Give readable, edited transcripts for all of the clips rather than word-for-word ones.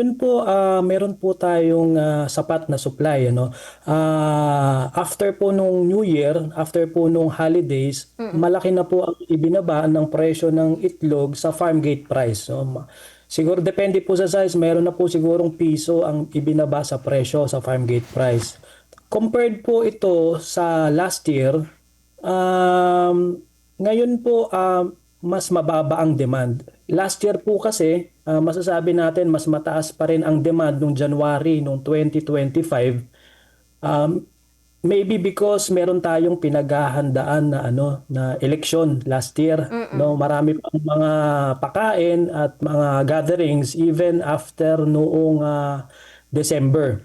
Ngayon po, meron po tayong sapat na supply, ano. After po nung New Year, after po nung holidays, Mm. malaki na po ang ibinaba ng presyo ng itlog sa farm gate price. So, siguro depende po sa size, meron na po sigurong piso ang ibinaba sa presyo sa farm gate price. Compared po ito sa last year, ngayon po mas mababa ang demand. Last year po kasi masasabi natin mas mataas pa rin ang demand nung January nung 2025. Um, Maybe because meron tayong pinaghahandaan na na election last year, no, Mm. marami pang mga pakain at mga gatherings even after noong December.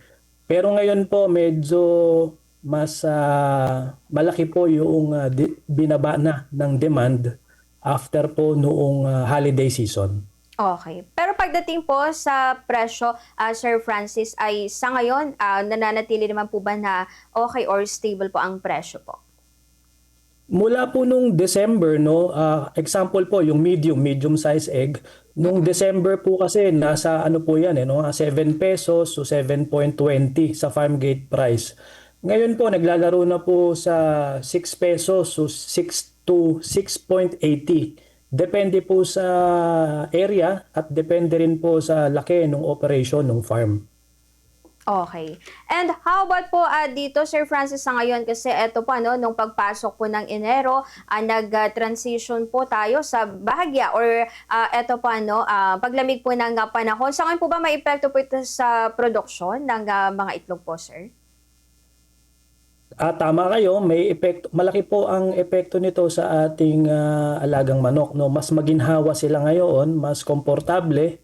Pero ngayon po medyo mas malaki po yung binaba na ng demand after po noong holiday season. Okay. Pero pagdating po sa presyo, Sir Francis, ay sa ngayon, nananatili naman po ba na okay or stable po ang presyo po? Mula po nung December, no, example po yung medium size egg, nung Mm. December po kasi nasa ano po yan, 7 pesos to 7.20 sa farm gate price. Ngayon po naglalaro na po sa 6 pesos to 6.80. Depende po sa area at depende rin po sa laki ng operation ng farm. Okay. And how about po dito, Sir Francis, sa ngayon? Kasi eto po, ano, nung pagpasok po ng Enero, nag-transition po tayo sa bahagya or eto po, ano, paglamig po ng panahon. Sa ngayon po ba may epekto po ito sa produksyon ng mga itlog po, sir? Tama kayo, may epekto, malaki po ang epekto nito sa ating alagang manok, no. Mas maginhawa sila ngayon, mas komportable.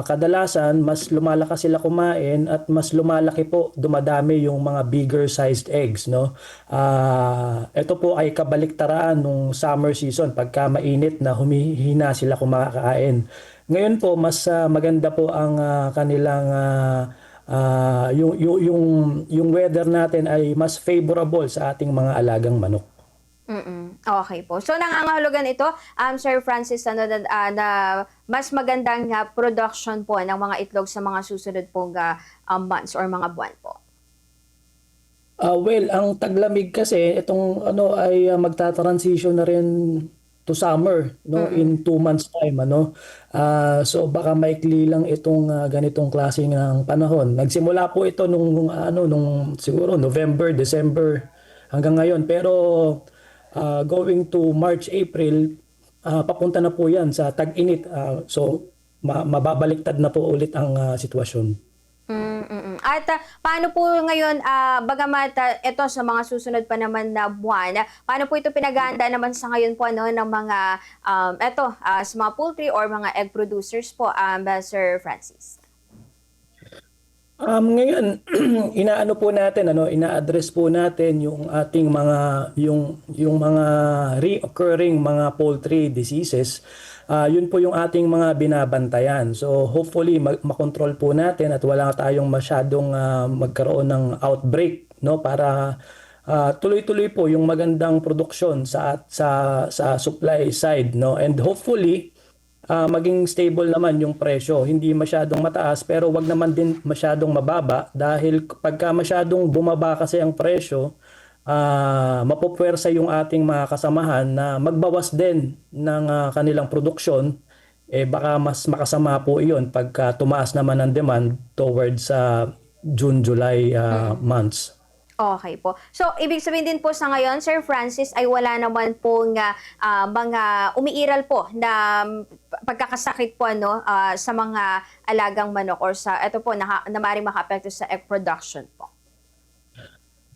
Kadalasan mas lumalakas sila kumain at mas lumalaki po, dumadami yung mga bigger sized eggs, no. Ito po ay kabaliktaraan nung summer season pagka mainit na humihina sila kumakain. Ngayon po mas maganda po ang kanilang yung weather natin ay mas favorable sa ating mga alagang manok. Mm. Okay po. So, nangangahulugan ito, Sir Francis, ano, na mas magandang production po ng mga itlog sa mga susunod pong months or mga buwan po. Well, ang taglamig kasi itong ano ay magta-transition na rin to summer, no, Mm. in 2 months time, ano. So baka maikli lang itong ganitong klase ng panahon. Nagsimula po ito nung siguro November, December hanggang ngayon, pero going to March, April, papunta na po 'yan sa tag-init. So mababaliktad na po ulit ang sitwasyon. At paano po ngayon, bagamat ito sa mga susunod pa naman na buwan, paano po ito pinag-aanda naman sa ngayon po, ano, ng mga sa mga poultry or mga egg producers po, Sir Francis? Ngayon, inaano po natin, ina-address po natin yung ating mga yung mga reoccurring mga poultry diseases. Yun po yung ating mga binabantayan. So hopefully makontrol po natin at wala tayong masyadong magkaroon ng outbreak, no, para tuloy-tuloy po yung magandang produksyon sa supply side, no. And hopefully maging stable naman yung presyo. Hindi masyadong mataas pero wag naman din masyadong mababa dahil pagka masyadong bumaba kasi ang presyo, mapupwersa yung ating mga kasamahan na magbawas din ng kanilang produksyon. Baka mas makasama po iyon pagka tumaas naman ang demand towards June, July Mm. months. Okay po. So, ibig sabihin din po sa ngayon, Sir Francis, ay wala naman pong mga umiiral po na pagkakasakit po, ano, sa mga alagang manok or sa ito po na maaaring makaapekto sa egg production po.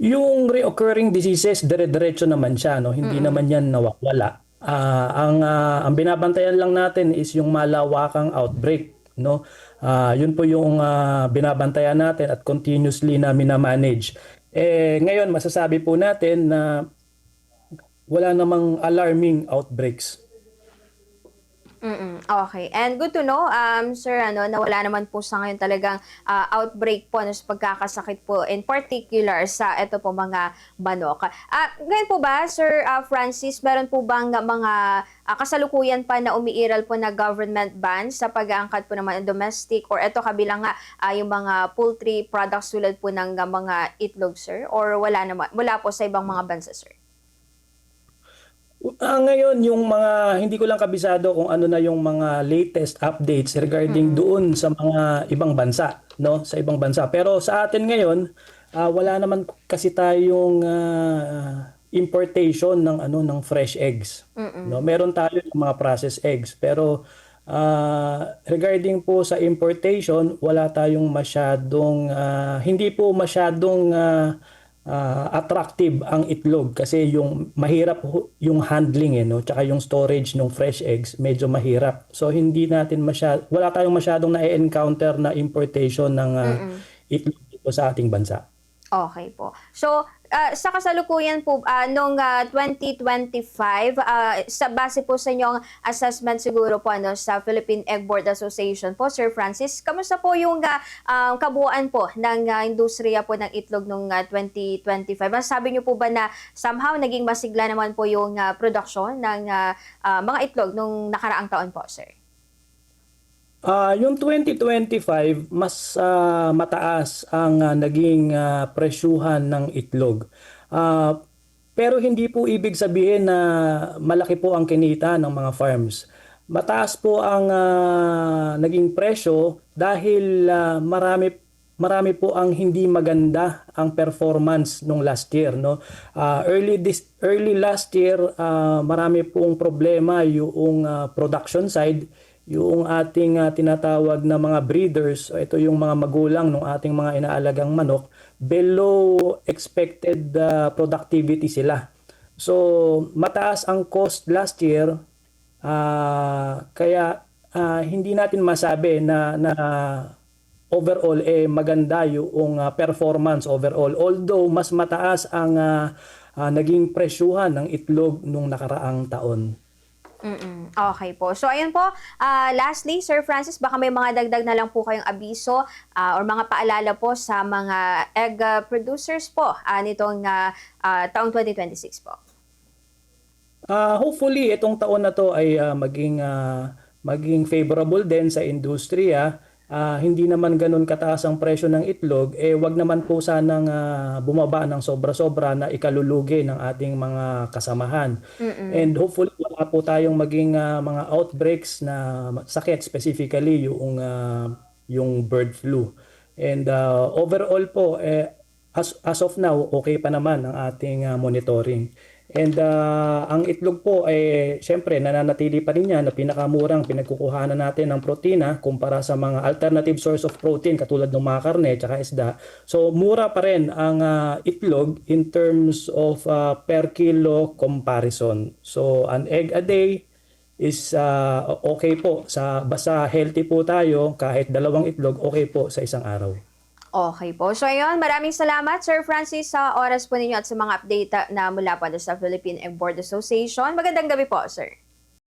Yung reoccurring diseases, dire-diretso naman siya, no? Hindi Mm. naman yan nawawala. Ang binabantayan lang natin is yung malawakang outbreak, no? Yun po yung binabantayan natin at continuously na minamanage. Ngayon, masasabi po natin na wala namang alarming outbreaks. Okay. And good to know, sir, na wala naman po sa ngayon talagang outbreak po sa pagkakasakit po in particular sa ito po mga manok. Ngayon po ba, Sir Francis, meron po bang mga kasalukuyan pa na umiiral po na government ban sa pag-aangkat po naman ng domestic or ito kabilang nga yung mga poultry products tulad po ng mga itlog, sir? Or wala naman, wala po sa ibang mga bansa, sir? Ngayon, yung mga, hindi ko lang kabisado kung ano na yung mga latest updates regarding doon sa mga ibang bansa, no? Sa ibang bansa. Pero sa atin ngayon, wala naman kasi tayong importation ng ng fresh eggs. No? Meron tayo ng mga processed eggs, pero regarding po sa importation, wala tayong masyadong hindi po masyadong attractive ang itlog kasi yung mahirap yung handling no, tsaka yung storage ng fresh eggs medyo mahirap. So hindi natin wala tayong masyadong na-encounter na importation ng itlog dito sa ating bansa. Okay po. So, sa kasalukuyan po, noong 2025, sa base po sa inyong assessment siguro po sa Philippine Egg Board Association po, Sir Francis, kamusta po yung kabuuan po ng industriya po ng itlog noong 2025? Masasabi niyo po ba na somehow naging masigla naman po yung production ng mga itlog nung nakaraang taon po, sir? Yung 2025, mas mataas ang naging presyuhan ng itlog. Pero hindi po ibig sabihin na malaki po ang kinita ng mga farms. Mataas po ang naging presyo dahil marami po ang hindi maganda ang performance nung last year, no. Early last year, marami pong problema yung production side, yung ating tinatawag na mga breeders, ito yung mga magulang ng ating mga inaalagang manok, below expected productivity sila. So mataas ang cost last year, kaya hindi natin masabi na overall maganda yung performance overall, although mas mataas ang naging presyuhan ng itlog nung nakaraang taon. Okay po. So, ayun po. Lastly, Sir Francis, baka may mga dagdag na lang po kayong abiso or mga paalala po sa mga egg producers po nitong taong 2026 po. Hopefully, itong taon na to ay maging favorable din sa industriya. Hindi naman ganun kataas ang presyo ng itlog, wag naman po sanang bumaba ng sobra-sobra na ikalulugi ng ating mga kasamahan. And hopefully wala po tayong maging mga outbreaks na sakit, specifically yung bird flu. And overall po, as of now, okay pa naman ang ating monitoring. And ang itlog po syempre nananatili pa rin yan na pinakamurang pinagkukuhanan natin ng protina kumpara sa mga alternative source of protein katulad ng mga karne at isda. So mura pa rin ang itlog in terms of per kilo comparison. So an egg a day is okay po, basta healthy po tayo, kahit 2 itlog okay po sa isang araw. Okay po. So ayun, maraming salamat Sir Francis sa oras po ninyo at sa mga update na mula po sa Philippine Egg Board Association. Magandang gabi po, sir.